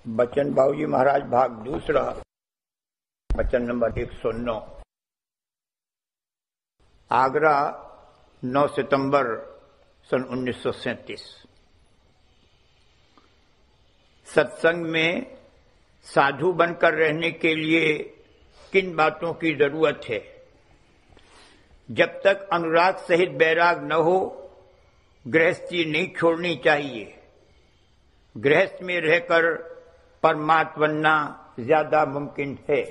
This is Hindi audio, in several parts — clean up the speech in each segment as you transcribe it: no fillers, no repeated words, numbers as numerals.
बचन बाबूजी महाराज भाग दूसरा, वचन नंबर 109। आगरा 9 सितंबर सन 1937। सत्संग में साधु बनकर रहने के लिए किन बातों की जरूरत है? जब तक अनुराग सहित बैराग न हो, गृहस्थी नहीं छोड़नी चाहिए। गृहस्थ में रहकर परमात्मा बनना ज्यादा मुमकिन है।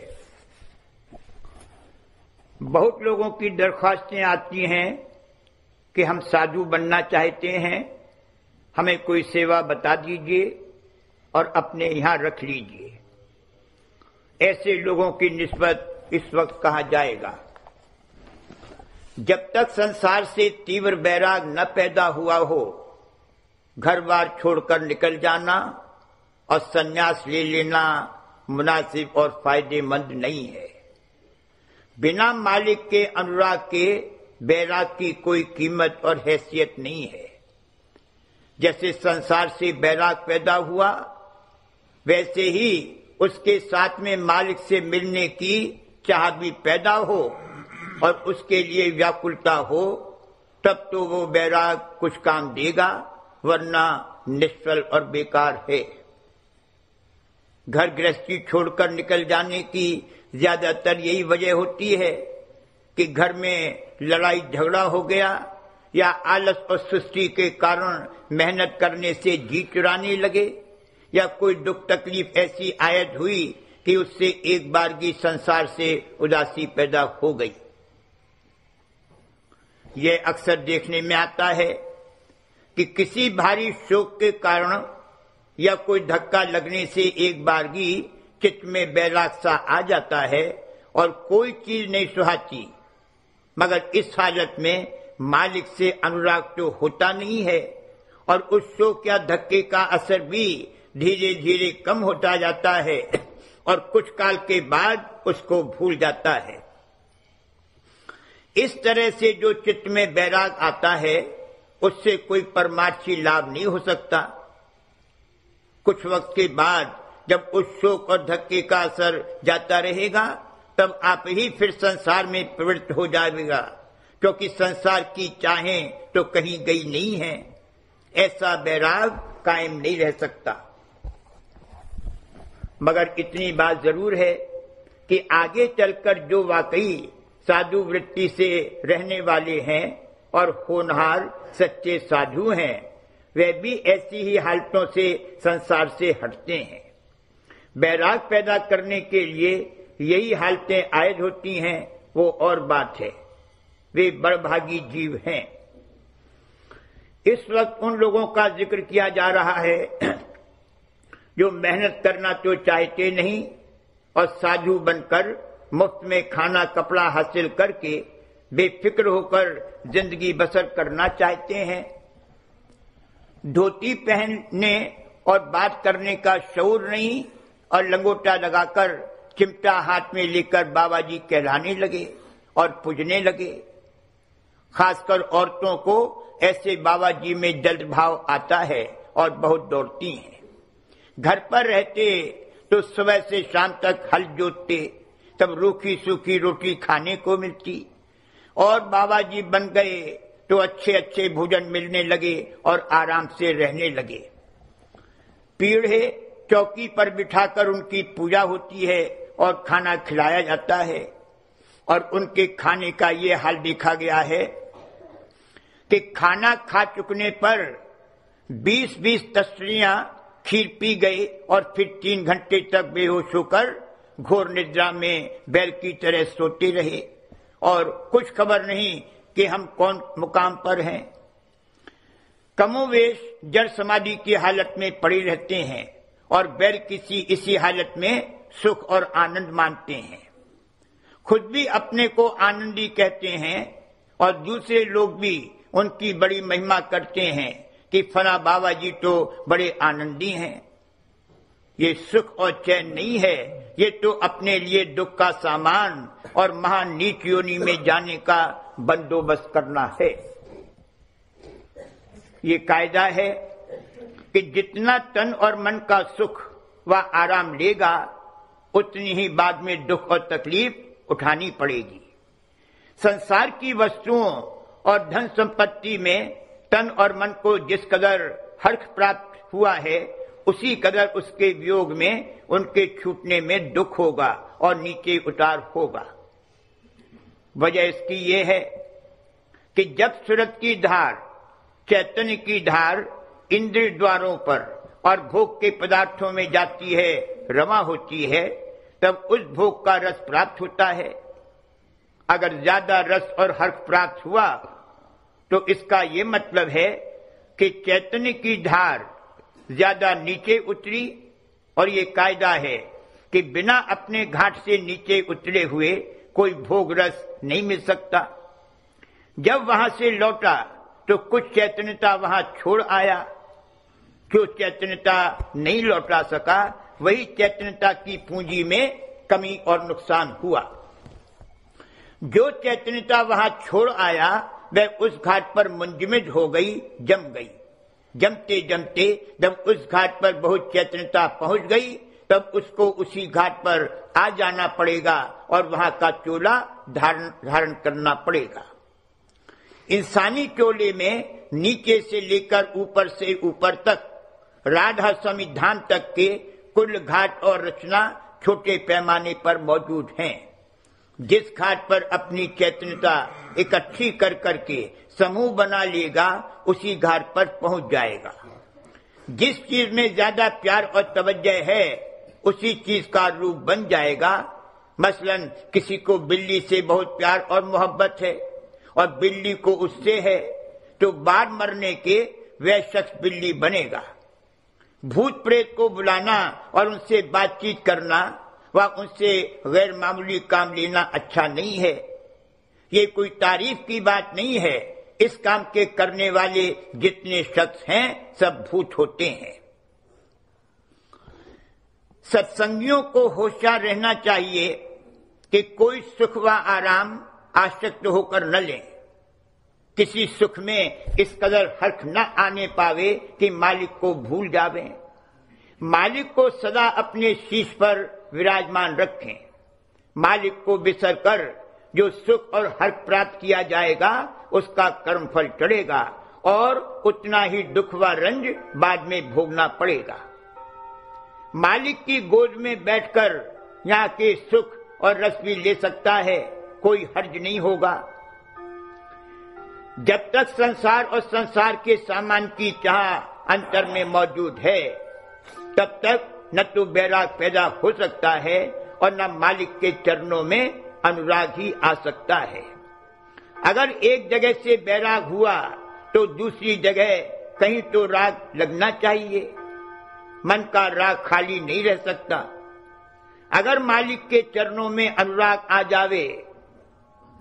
बहुत लोगों की दरख्वास्तें आती हैं कि हम साधु बनना चाहते हैं, हमें कोई सेवा बता दीजिए और अपने यहां रख लीजिए। ऐसे लोगों की निस्बत इस वक्त कहा जाएगा। जब तक संसार से तीव्र बैराग न पैदा हुआ हो, घर बार छोड़कर निकल जाना और संन्यास ले लेना मुनासिब और फायदेमंद नहीं है। बिना मालिक के अनुराग के बैराग की कोई कीमत और हैसियत नहीं है। जैसे संसार से बैराग पैदा हुआ, वैसे ही उसके साथ में मालिक से मिलने की चाह भी पैदा हो और उसके लिए व्याकुलता हो, तब तो वो बैराग कुछ काम देगा, वरना निष्फल और बेकार है। घर गृहस्थी छोड़कर निकल जाने की ज्यादातर यही वजह होती है कि घर में लड़ाई झगड़ा हो गया या आलस और सुस्ती के कारण मेहनत करने से जी चुराने लगे, या कोई दुख तकलीफ ऐसी आयत हुई कि उससे एक बार की संसार से उदासी पैदा हो गई। यह अक्सर देखने में आता है कि किसी भारी शोक के कारण या कोई धक्का लगने से एक बारगी चित्त में बैराग सा आ जाता है और कोई चीज नहीं सुहाती, मगर इस हालत में मालिक से अनुराग तो होता नहीं है और उस शोक या धक्के का असर भी धीरे धीरे कम होता जाता है और कुछ काल के बाद उसको भूल जाता है। इस तरह से जो चित्त में बैराग आता है, उससे कोई परमार्थी लाभ नहीं हो सकता। कुछ वक्त के बाद जब उस शोक और धक्के का असर जाता रहेगा, तब आप ही फिर संसार में प्रवृत्त हो जाएगा, क्योंकि संसार की चाहें तो कहीं गई नहीं है। ऐसा बैराग कायम नहीं रह सकता। मगर इतनी बात जरूर है कि आगे चलकर जो वाकई साधु वृत्ति से रहने वाले हैं और होनहार सच्चे साधु हैं, वे भी ऐसी ही हालतों से संसार से हटते हैं। बैराग पैदा करने के लिए यही हालतें आयद होती हैं, वो और बात है। वे बड़भागी जीव हैं। इस वक्त उन लोगों का जिक्र किया जा रहा है जो मेहनत करना तो चाहते नहीं और साधु बनकर मुफ्त में खाना कपड़ा हासिल करके बेफिक्र होकर जिंदगी बसर करना चाहते हैं। धोती पहनने और बात करने का शऊर नहीं और लंगोटा लगाकर चिमटा हाथ में लेकर बाबा जी कहलाने लगे और पूजने लगे। खासकर औरतों को ऐसे बाबा जी में जल्द भाव आता है और बहुत दौड़ती हैं। घर पर रहते तो सुबह से शाम तक हल जोतते, तब रूखी सूखी रोटी खाने को मिलती, और बाबा जी बन गए तो अच्छे अच्छे भोजन मिलने लगे और आराम से रहने लगे। पीढ़े चौकी पर बिठाकर उनकी पूजा होती है और खाना खिलाया जाता है, और उनके खाने का ये हाल देखा गया है कि खाना खा चुकने पर 20-20 तस्वीरें खीर पी गए और फिर 3 घंटे तक बेहोश होकर घोर निद्रा में बैल की तरह सोते रहे और कुछ खबर नहीं कि हम कौन मुकाम पर हैं। कमोवेश जड़ समाधि की हालत में पड़े रहते हैं और बैल किसी इसी हालत में सुख और आनंद मानते हैं। खुद भी अपने को आनंदी कहते हैं और दूसरे लोग भी उनकी बड़ी महिमा करते हैं कि फला बाबा जी तो बड़े आनंदी हैं। ये सुख और चैन नहीं है, ये तो अपने लिए दुख का सामान और महान नीच योनि में जाने का बंदोबस्त करना है। ये कायदा है कि जितना तन और मन का सुख वह आराम लेगा, उतनी ही बाद में दुख और तकलीफ उठानी पड़ेगी। संसार की वस्तुओं और धन संपत्ति में तन और मन को जिस कदर हर्ष प्राप्त हुआ है, उसी कदर उसके वियोग में, उनके छूटने में दुख होगा और नीचे उतार होगा। वजह इसकी ये है कि जब सूरत की धार, चैतन्य की धार इंद्रिय द्वारों पर और भोग के पदार्थों में जाती है, रमा होती है, तब उस भोग का रस प्राप्त होता है। अगर ज्यादा रस और हर्ष प्राप्त हुआ तो इसका ये मतलब है कि चैतन्य की धार ज्यादा नीचे उतरी, और ये कायदा है कि बिना अपने घाट से नीचे उतरे हुए कोई भोग रस नहीं मिल सकता। जब वहां से लौटा तो कुछ चैतन्यता वहां छोड़ आया, जो चैतन्यता नहीं लौटा सका, वही चैतन्यता की पूंजी में कमी और नुकसान हुआ। जो चैतन्यता वहां छोड़ आया वह उस घाट पर मुंजमद हो गई, जम गई। जमते जमते जब उस घाट पर बहुत चैतन्यता पहुंच गई, तब उसको उसी घाट पर आ जाना पड़ेगा और वहां का चोला धारण करना पड़ेगा। इंसानी चोले में नीचे से लेकर ऊपर से ऊपर तक, राधा संविधान तक के कुल घाट और रचना छोटे पैमाने पर मौजूद हैं। जिस घाट पर अपनी चैतन्यता इकट्ठी कर करके समूह बना लेगा, उसी घाट पर पहुंच जाएगा। जिस चीज में ज्यादा प्यार और तवज्जो है, उसी चीज का रूप बन जाएगा। मसलन किसी को बिल्ली से बहुत प्यार और मोहब्बत है और बिल्ली को उससे है, तो बाद मरने के वह शख्स बिल्ली बनेगा। भूत प्रेत को बुलाना और उनसे बातचीत करना व उनसे गैर मामूली काम लेना अच्छा नहीं है। ये कोई तारीफ की बात नहीं है। इस काम के करने वाले जितने शख्स हैं, सब भूत होते हैं। सत्संगियों को होशियार रहना चाहिए कि कोई सुख व आराम आसक्त होकर न लें। किसी सुख में इस कदर हर्ष न आने पावे कि मालिक को भूल जावें। मालिक को सदा अपने शीश पर विराजमान रखें। मालिक को बिसर कर जो सुख और हर्ष प्राप्त किया जाएगा, उसका कर्मफल चढ़ेगा और उतना ही दुख व रंज बाद में भोगना पड़ेगा। मालिक की गोद में बैठकर यहाँ के सुख और रस भी ले सकता है, कोई हर्ज नहीं होगा। जब तक संसार और संसार के सामान की चाह अंतर में मौजूद है, तब तक न तो बैराग पैदा हो सकता है और न मालिक के चरणों में अनुराग ही आ सकता है। अगर एक जगह से बैराग हुआ तो दूसरी जगह कहीं तो राग लगना चाहिए। मन का राग खाली नहीं रह सकता। अगर मालिक के चरणों में अनुराग आ जावे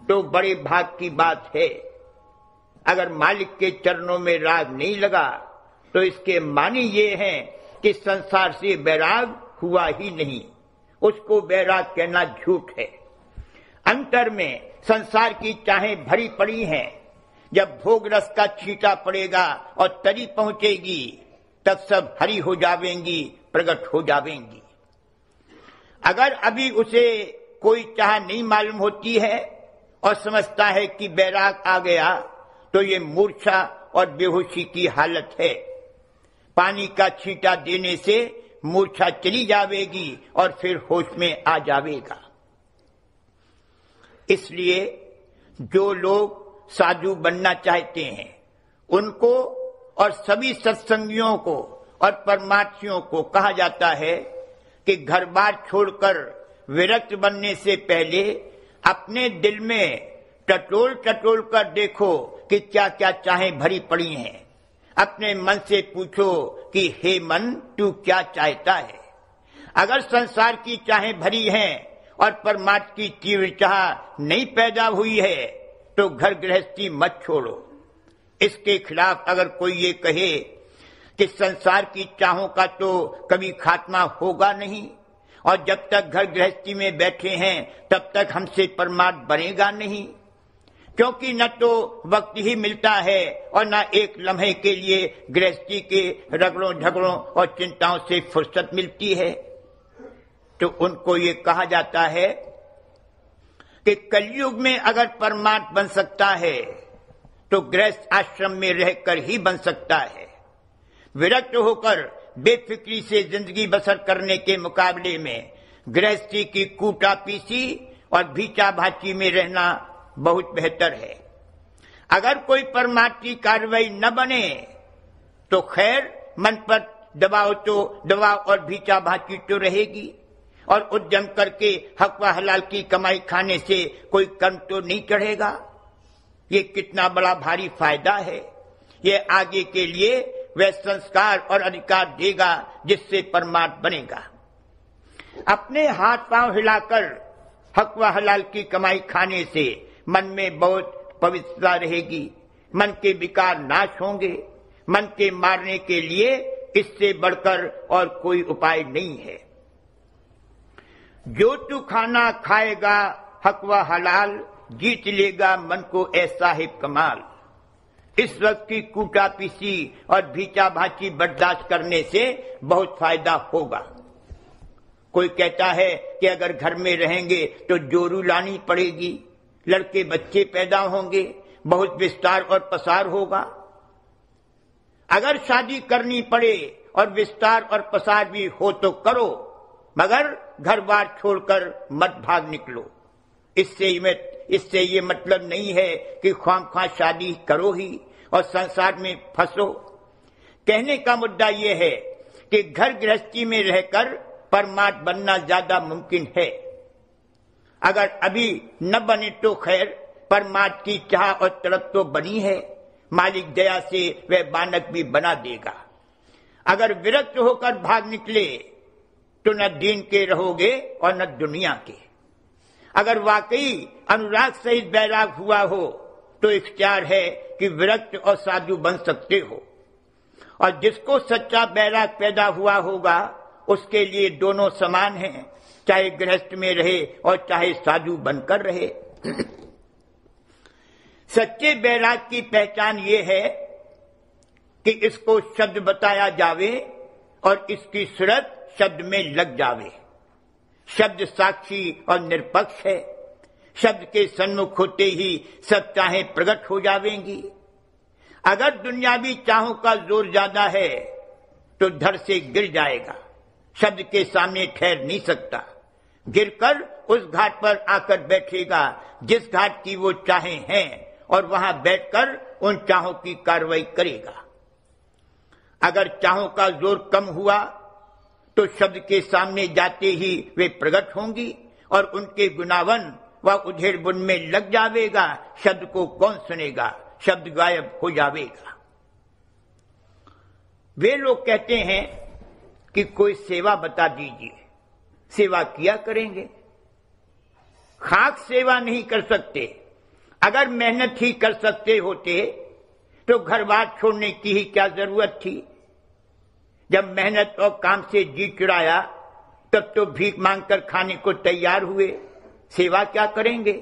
तो बड़े भाग की बात है। अगर मालिक के चरणों में राग नहीं लगा तो इसके मानी ये हैं कि संसार से बैराग हुआ ही नहीं। उसको बैराग कहना झूठ है। अंतर में संसार की चाहें भरी पड़ी हैं। जब भोग रस का छींटा पड़ेगा और तरी पहुंचेगी, तब सब हरी हो जावेंगी, प्रकट हो जावेंगी। अगर अभी उसे कोई चाह नहीं मालूम होती है और समझता है कि बैराग आ गया, तो ये मूर्छा और बेहोशी की हालत है। पानी का छींटा देने से मूर्छा चली जावेगी और फिर होश में आ जावेगा। इसलिए जो लोग साधु बनना चाहते हैं, उनको और सभी सत्संगियों को और परमार्थियों को कहा जाता है कि घर बार छोड़कर विरक्त बनने से पहले अपने दिल में टटोल टटोल कर देखो कि क्या क्या चाहें भरी पड़ी हैं। अपने मन से पूछो कि हे मन, तू क्या चाहता है। अगर संसार की चाहें भरी हैं और परमात्मा की तीव्र चाह नहीं पैदा हुई है, तो घर गृहस्थी मत छोड़ो। इसके खिलाफ अगर कोई ये कहे कि संसार की चाहों का तो कभी खात्मा होगा नहीं और जब तक घर गृहस्थी में बैठे हैं तब तक हमसे परमात्मा बनेगा नहीं, क्योंकि न तो वक्त ही मिलता है और न एक लम्हे के लिए गृहस्थी के रगड़ों झगड़ों और चिंताओं से फुर्सत मिलती है। तो उनको ये कहा जाता है कि कलयुग में अगर परमार्थ बन सकता है तो गृहस्थ आश्रम में रहकर ही बन सकता है। विरक्त होकर बेफिक्री से जिंदगी बसर करने के मुकाबले में गृहस्थी की कूटा पीसी और भीचा भाची में रहना बहुत बेहतर है। अगर कोई परमार्थ की कार्रवाई न बने तो खैर मन पर दबाव और भीचा भाची तो रहेगी, और उद्यम करके हक व हलाल की कमाई खाने से कोई कर्म तो नहीं चढ़ेगा। ये कितना बड़ा भारी फायदा है। ये आगे के लिए वह संस्कार और अधिकार देगा जिससे परमार्थ बनेगा। अपने हाथ पांव हिलाकर हक व हलाल की कमाई खाने से मन में बहुत पवित्रता रहेगी, मन के विकार नाश होंगे। मन के मारने के लिए इससे बढ़कर और कोई उपाय नहीं है। जो तू खाना खाएगा हक व हलाल, जीत लेगा मन को ऐसा ही कमाल। इस वक्त की कूटा पीसी और भीचा भाची बर्दाश्त करने से बहुत फायदा होगा। कोई कहता है कि अगर घर में रहेंगे तो जोरू लानी पड़ेगी, लड़के बच्चे पैदा होंगे, बहुत विस्तार और पसार होगा। अगर शादी करनी पड़े और विस्तार और पसार भी हो तो करो, मगर घर बार छोड़कर मत भाग निकलो। इससे ये मतलब नहीं है कि ख्वामख्वाह शादी करो ही और संसार में फंसो। कहने का मुद्दा यह है कि घर गृहस्थी में रहकर परमार्थ बनना ज्यादा मुमकिन है। अगर अभी न बने तो खैर, परमार्थ की चाह और तड़प तो बनी है। मालिक दया से वह बानक भी बना देगा। अगर विरक्त होकर भाग निकले तो न दीन के रहोगे और न दुनिया के। अगर वाकई अनुराग सहित बैराग हुआ हो तो इख्तियार है कि विरक्त और साधु बन सकते हो, और जिसको सच्चा बैराग पैदा हुआ होगा उसके लिए दोनों समान हैं, चाहे गृहस्थ में रहे और चाहे साधु बनकर रहे। सच्चे बैराग की पहचान ये है कि इसको शब्द बताया जावे और इसकी सूरत शब्द में लग जावे। शब्द साक्षी और निरपक्ष है। शब्द के सन्मुख होते ही सब चाहें प्रकट हो जावेंगी। अगर दुनियावी चाहों का जोर ज्यादा है तो धड़ से गिर जाएगा, शब्द के सामने ठहर नहीं सकता। गिरकर उस घाट पर आकर बैठेगा जिस घाट की वो चाहें हैं, और वहां बैठकर उन चाहों की कार्रवाई करेगा। अगर चाहों का जोर कम हुआ तो शब्द के सामने जाते ही वे प्रकट होंगी और उनके गुनावन व उधेड़ बुन में लग जावेगा। शब्द को कौन सुनेगा, शब्द गायब हो जावेगा। वे लोग कहते हैं कि कोई सेवा बता दीजिए, सेवा किया करेंगे। खाक सेवा नहीं कर सकते। अगर मेहनत ही कर सकते होते तो घर बार छोड़ने की ही क्या जरूरत थी। जब मेहनत और काम से जी चुराया तब तो भीख मांगकर खाने को तैयार हुए। सेवा क्या करेंगे?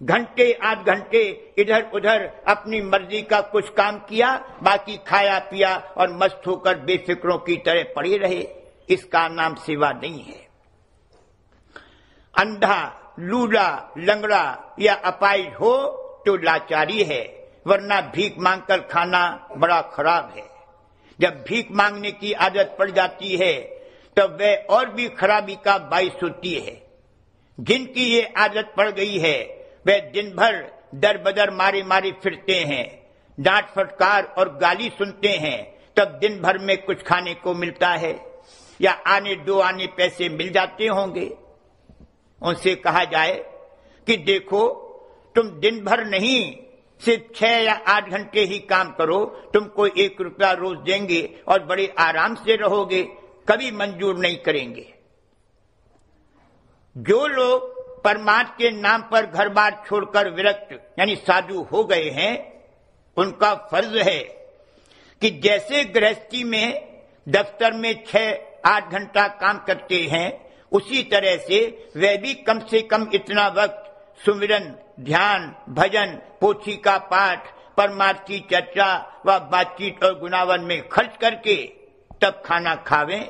घंटे 8 घंटे इधर उधर अपनी मर्जी का कुछ काम किया, बाकी खाया पिया और मस्त होकर बेफिक्रों की तरह पड़े रहे। इसका नाम सेवा नहीं है। अंधा, लूला, लंगड़ा या अपाहिज हो तो लाचारी है, वरना भीख मांगकर खाना बड़ा खराब है। जब भीख मांगने की आदत पड़ जाती है तब वह और भी खराबी का बाइस होती है। जिनकी ये आदत पड़ गई है वे दिन भर दर बदर मारे मारे फिरते हैं, डांट फटकार और गाली सुनते हैं, तब दिन भर में कुछ खाने को मिलता है या आने दो आने पैसे मिल जाते होंगे। उनसे कहा जाए कि देखो, तुम दिन भर नहीं सिर्फ 6 या 8 घंटे ही काम करो, तुमको 1 रुपया रोज देंगे और बड़े आराम से रहोगे, कभी मंजूर नहीं करेंगे। जो लोग परमार्थ के नाम पर घर बार छोड़कर विरक्त यानी साधु हो गए हैं, उनका फर्ज है कि जैसे गृहस्थी में दफ्तर में 6-8 घंटा काम करते हैं, उसी तरह से वे भी कम से कम इतना वक्त सुमिरन, ध्यान, भजन, पोथी का पाठ, परमार्थ की चर्चा व बातचीत और गुनावन में खर्च करके तब खाना खावें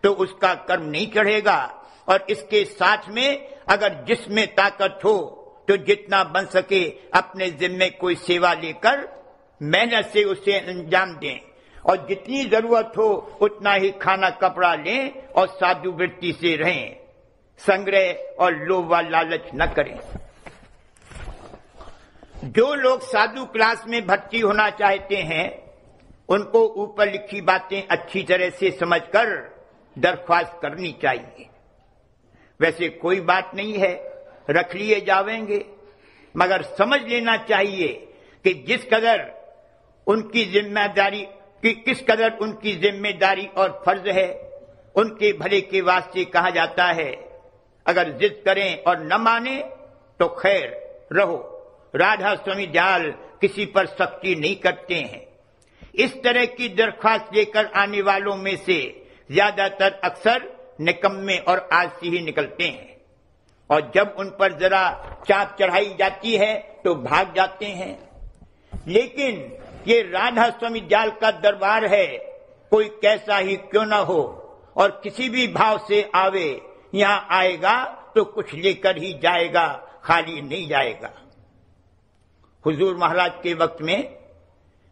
तो उसका कर्म नहीं चढ़ेगा। और इसके साथ में अगर जिसमें ताकत हो तो जितना बन सके अपने जिम्मे कोई सेवा लेकर मेहनत से उसे अंजाम दें, और जितनी जरूरत हो उतना ही खाना कपड़ा लें और साधु वृत्ति से रहें। संग्रह और लोभ व लालच न करें। जो लोग साधु क्लास में भर्ती होना चाहते हैं उनको ऊपर लिखी बातें अच्छी तरह से समझकर दरख्वास्त करनी चाहिए। वैसे कोई बात नहीं है, रख लिए जावेंगे, मगर समझ लेना चाहिए कि जिस कदर उनकी जिम्मेदारी कि किस कदर उनकी जिम्मेदारी और फर्ज है, उनके भले के वास्ते कहा जाता है। अगर जिद करें और न माने तो खैर रहो। राधा स्वामी जाल किसी पर सख्ती नहीं करते हैं। इस तरह की दरख्वास्त लेकर आने वालों में से ज्यादातर अक्सर निकम्मे और आलसी ही निकलते हैं, और जब उन पर जरा चाप चढ़ाई जाती है तो भाग जाते हैं। लेकिन ये राधा स्वामी जाल का दरबार है, कोई कैसा ही क्यों न हो और किसी भी भाव से आवे, यहां आएगा तो कुछ लेकर ही जाएगा, खाली नहीं जाएगा। हुजूर महाराज के वक्त में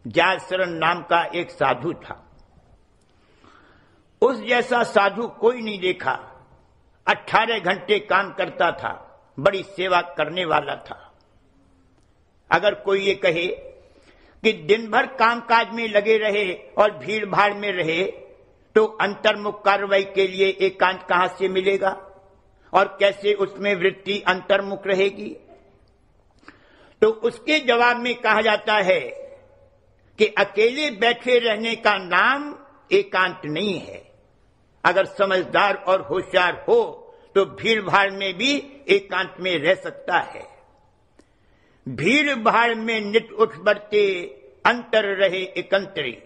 जाल शरण नाम का एक साधु था। उस जैसा साधु कोई नहीं देखा। 18 घंटे काम करता था, बड़ी सेवा करने वाला था। अगर कोई ये कहे कि दिन भर कामकाज में लगे रहे और भीड़ भाड़ में रहे तो अंतर्मुख कार्रवाई के लिए एकांत कहां से मिलेगा और कैसे उसमें वृत्ति अंतर्मुख रहेगी? तो उसके जवाब में कहा जाता है कि अकेले बैठे रहने का नाम एकांत नहीं है। अगर समझदार और होशियार हो तो भीड़ भाड़ में भी एकांत में रह सकता है। भीड़ भाड़ में नित उठ बरते अंतर रहे एकंतरी।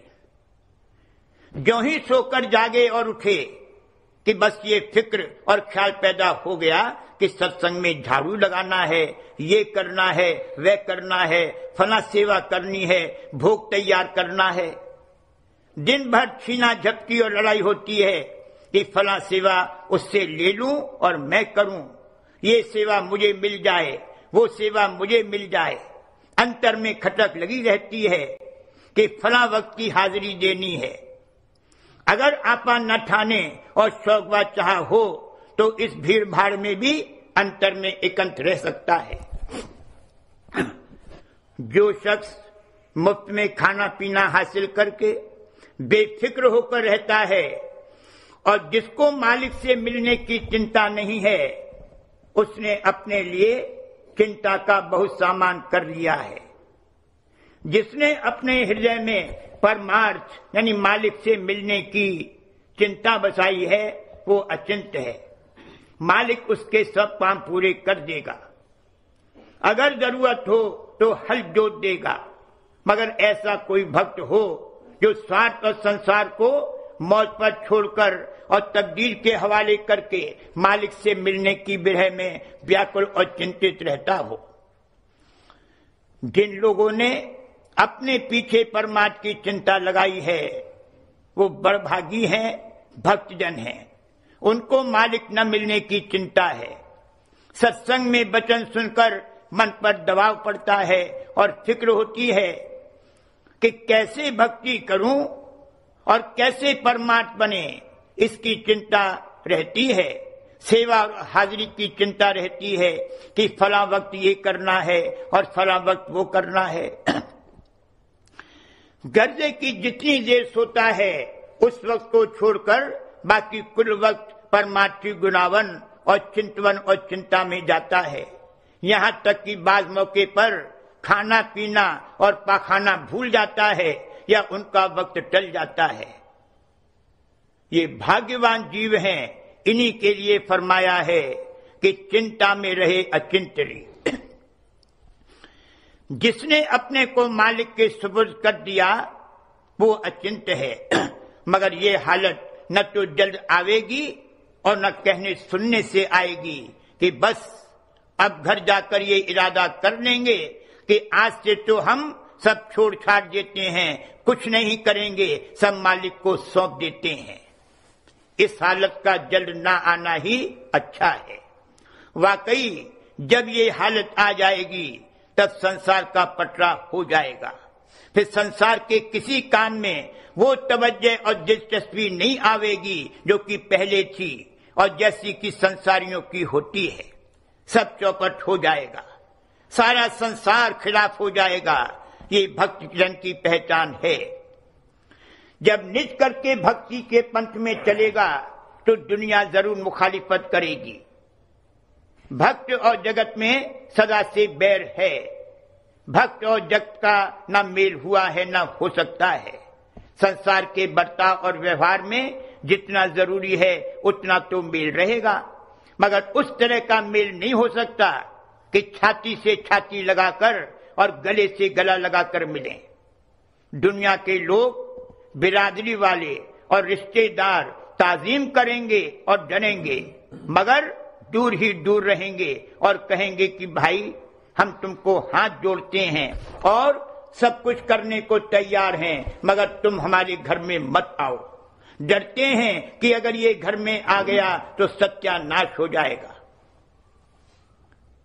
ज्यों ही सोकर जागे और उठे कि बस ये फिक्र और ख्याल पैदा हो गया कि सत्संग में झाड़ू लगाना है, ये करना है, वह करना है, फला सेवा करनी है, भोग तैयार करना है। दिन भर छीना झपकी और लड़ाई होती है कि फला सेवा उससे ले लूं और मैं करूं, ये सेवा मुझे मिल जाए, वो सेवा मुझे मिल जाए। अंतर में खटक लगी रहती है कि फला वक्त की हाजिरी देनी है। अगर आपा न ठाने और शौक व चाह हो तो इस भीड़ भाड़ में भी अंतर में एकांत रह सकता है। जो शख्स मुफ्त में खाना पीना हासिल करके बेफिक्र होकर रहता है और जिसको मालिक से मिलने की चिंता नहीं है, उसने अपने लिए चिंता का बहुत सामान कर लिया है। जिसने अपने हृदय में परमार्थ यानी मालिक से मिलने की चिंता बसाई है वो अचिंत है। मालिक उसके सब काम पूरे कर देगा। अगर जरूरत हो तो हल जोत देगा। मगर ऐसा कोई भक्त हो जो स्वार्थ और संसार को मौज पर छोड़कर और तकदीर के हवाले करके मालिक से मिलने की विरह में व्याकुल और चिंतित रहता हो। जिन लोगों ने अपने पीछे परमात्मा की चिंता लगाई है वो बड़भागी हैं, भक्तजन हैं। उनको मालिक न मिलने की चिंता है। सत्संग में वचन सुनकर मन पर दबाव पड़ता है और फिक्र होती है कि कैसे भक्ति करूं और कैसे परमात्मा बने, इसकी चिंता रहती है। सेवा और हाजिरी की चिंता रहती है कि फला वक्त ये करना है और फला वक्त वो करना है। गर्जे की जितनी देर सोता है उस वक्त को छोड़कर बाकी कुल वक्त परमार्थी गुनावन और चिंतवन और चिंता में जाता है। यहां तक कि बाज मौके पर खाना पीना और पाखाना भूल जाता है या उनका वक्त टल जाता है। ये भाग्यवान जीव हैं, इन्हीं के लिए फरमाया है कि चिंता में रहे अचिंतरी। जिसने अपने को मालिक के सुपुर्द कर दिया वो अचिंत है। मगर ये हालत न तो जल्द आवेगी और न कहने सुनने से आएगी कि बस अब घर जाकर ये इरादा कर लेंगे कि आज से तो हम सब छोड़ छाड़ देते हैं, कुछ नहीं करेंगे, सब मालिक को सौंप देते हैं। इस हालत का जल्द ना आना ही अच्छा है। वाकई जब ये हालत आ जाएगी तब संसार का पटरा हो जाएगा। फिर संसार के किसी काम में वो तवज्जो और दिलचस्पी नहीं आवेगी जो कि पहले थी और जैसी कि संसारियों की होती है। सब चौपट हो जाएगा, सारा संसार खिलाफ हो जाएगा। ये भक्ति जन की पहचान है। जब निज करके भक्ति के पंथ में चलेगा तो दुनिया जरूर मुखालिफत करेगी। भक्त और जगत में सदा से बैर है। भक्त और जगत का न मेल हुआ है न हो सकता है। संसार के बर्ताव और व्यवहार में जितना जरूरी है उतना तो मेल रहेगा, मगर उस तरह का मेल नहीं हो सकता कि छाती से छाती लगाकर और गले से गला लगाकर मिलें। दुनिया के लोग, बिरादरी वाले और रिश्तेदार ताजीम करेंगे और डरेंगे, मगर दूर ही दूर रहेंगे और कहेंगे कि भाई हम तुमको हाथ जोड़ते हैं और सब कुछ करने को तैयार हैं, मगर तुम हमारे घर में मत आओ। डरते हैं कि अगर ये घर में आ गया तो सत्यानाश हो जाएगा।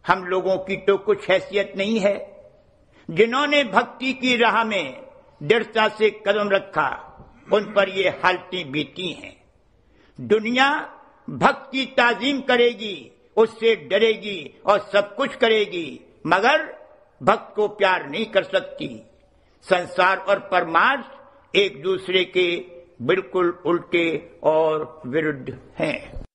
हम लोगों की तो कुछ हैसियत नहीं है। जिन्होंने भक्ति की राह में दृढ़ता से कदम रखा उन पर ये हालतें बीती हैं। दुनिया भक्त की ताजीम करेगी, उससे डरेगी और सब कुछ करेगी, मगर भक्त को प्यार नहीं कर सकती। संसार और परमार्थ एक दूसरे के बिल्कुल उल्टे और विरुद्ध हैं।